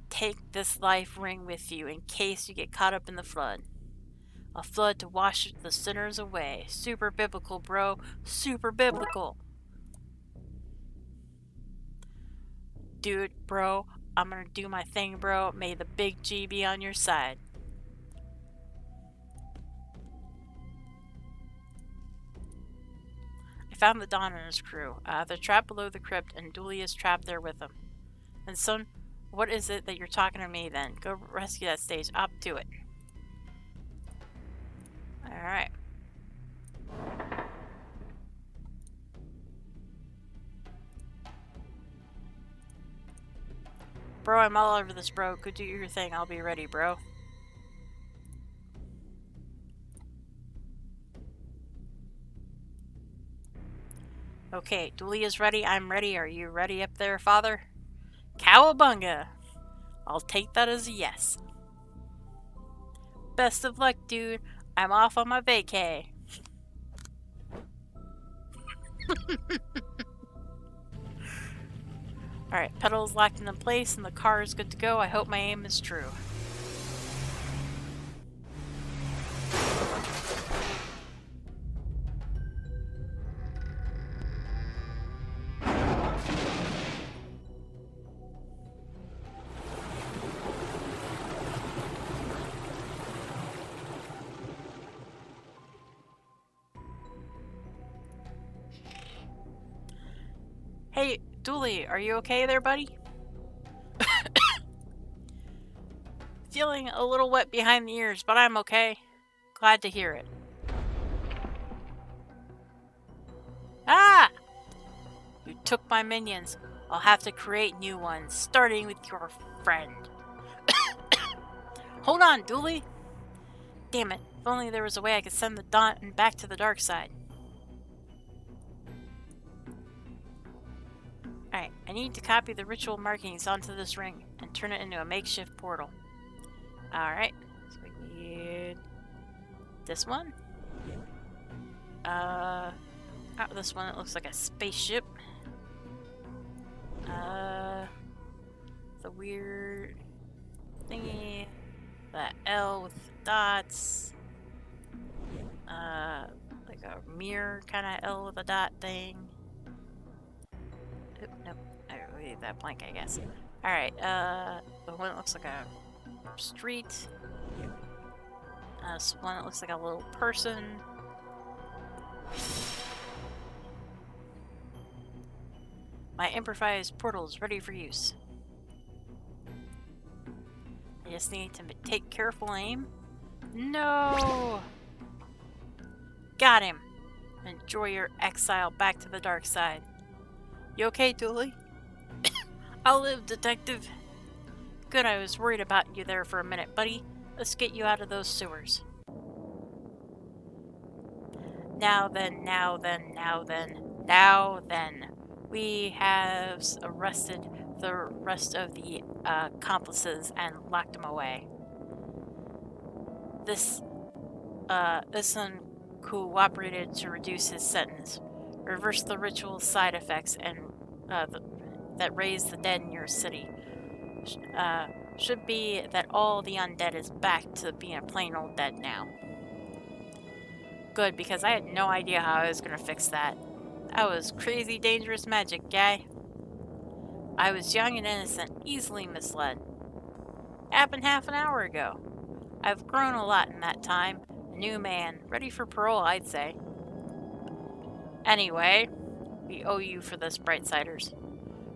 Take this life ring with you in case you get caught up in the flood. A flood to wash the sinners away. Super biblical, bro. Super biblical. Dude, bro, I'm gonna do my thing, bro. May the big G be on your side. I found the Don and his crew. They're trapped below the crypt, and Dooley is trapped there with them. And son, what is it that you're talking to me then? Go rescue that stage. Up to it. Alright. Bro, I'm all over this, bro. Go do your thing. I'll be ready, bro. Okay, Dooley is ready. I'm ready. Are you ready up there, father? Cowabunga! I'll take that as a yes. Best of luck, dude. I'm off on my vacay. Alright, pedals locked into place and the car is good to go. I hope my aim is true. Hey, Dooley, are you okay there, buddy? Feeling a little wet behind the ears, but I'm okay. Glad to hear it. Ah! You took my minions. I'll have to create new ones, starting with your friend. Hold on, Dooley! Damn it, if only there was a way I could send the Dawn back to the Darkside. Alright, I need to copy the ritual markings onto this ring and turn it into a makeshift portal. Alright, so we need this one. This one that looks like a spaceship. The weird thingy. The L with the dots. Like a mirror kind of L with a dot thing. Oop, nope. I leave that blank, I guess. Alright, the one that looks like a street. This one that looks like a little person. My improvised portal is ready for use. I just need to take careful aim. No! Got him! Enjoy your exile back to the dark side. You okay, Dooley? I'll live, detective. Good, I was worried about you there for a minute, buddy. Let's get you out of those sewers. Now then, now then, now then, now then. We have arrested the rest of the accomplices and locked them away. This one cooperated to reduce his sentence, reverse the ritual side effects, and that raised the dead in your city. Should be that all the undead is back to being a plain old dead now. Good, because I had no idea how I was going to fix that. That was crazy dangerous magic, guy. I was young and innocent, easily misled. Happened half an hour ago. I've grown a lot in that time. A new man, ready for parole, I'd say. Anyway, we owe you for this, Brightsiders.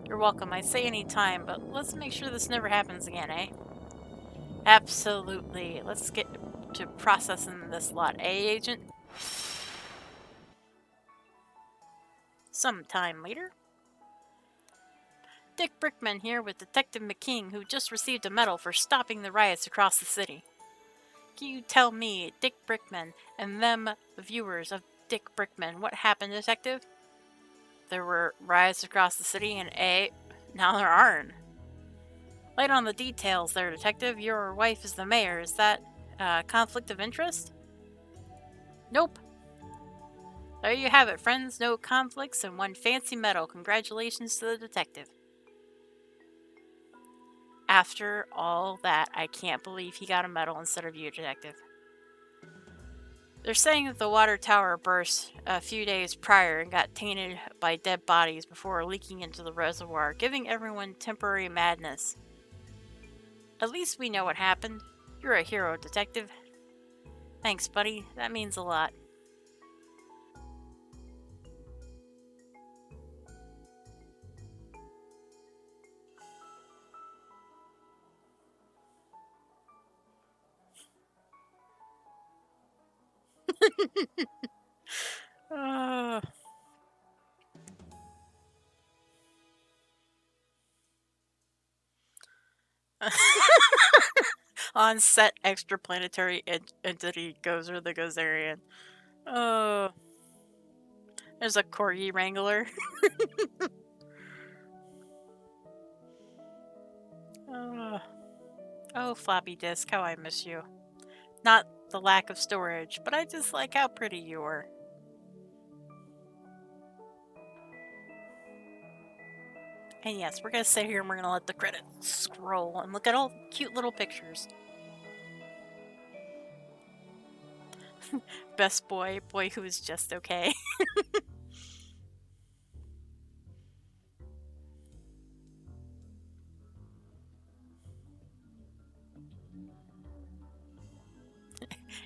You're welcome, I'd say any time, but let's make sure this never happens again, eh? Absolutely. Let's get to processing this lot, eh, Agent? Sometime later. Dick Brickman here with Detective McKing, who just received a medal for stopping the riots across the city. Can you tell me, Dick Brickman, and them viewers of Dick Brickman, what happened, Detective? There were riots across the city, and now there aren't. Light on the details there, Detective. Your wife is the mayor. Is that conflict of interest? Nope. There you have it, friends. No conflicts and one fancy medal. Congratulations to the detective. After all that, I can't believe he got a medal instead of you, Detective. They're saying that the water tower burst a few days prior and got tainted by dead bodies before leaking into the reservoir, giving everyone temporary madness. At least we know what happened. You're a hero, Detective. Thanks, buddy. That means a lot. On set, extraplanetary entity Gozer the Gozerian. Oh. There's a corgi wrangler. Oh, floppy disk, how I miss you. Not the lack of storage, but I just like how pretty you were. And yes, we're gonna sit here and we're gonna let the credits scroll and look at all cute little pictures. Best boy who is just okay.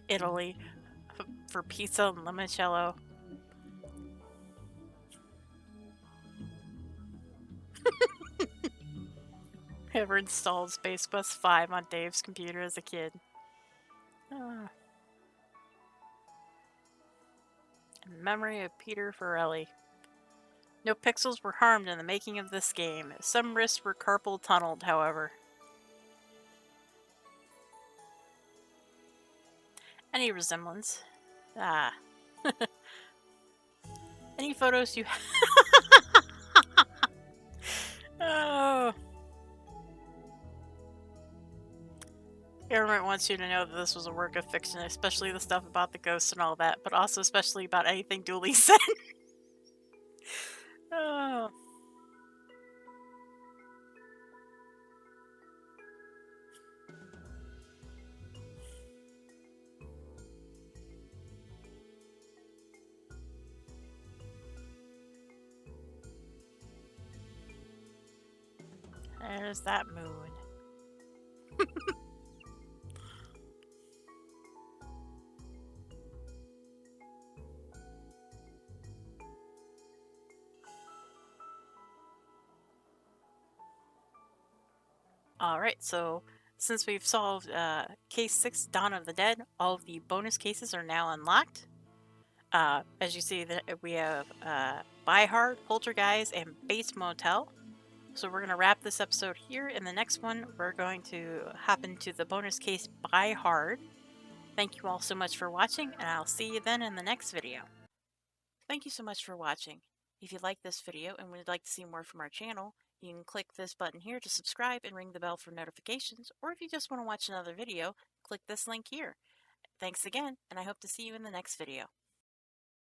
Italy for pizza and limoncello. Ever installed Space Quest 5 on Dave's computer as a kid. In memory of Peter Farrelly. No pixels were harmed in the making of this game. Some wrists were carpal tunneled, however. Any resemblance? Ah. Any photos you Oh. Government wants you to know that this was a work of fiction, especially the stuff about the ghosts and all that, but also especially about anything Dooley said. Oh. There's that moon. Alright, so since we've solved Case 6, Dawn of the Dead, all of the bonus cases are now unlocked. As you see, we have Buy Hard, Poltergeist, and Bates Motel. So we're going to wrap this episode here. In the next one, we're going to hop into the bonus case Buy Hard. Thank you all so much for watching, and I'll see you then in the next video. Thank you so much for watching. If you liked this video and would like to see more from our channel, you can click this button here to subscribe and ring the bell for notifications, or if you just want to watch another video, click this link here. Thanks again, and I hope to see you in the next video.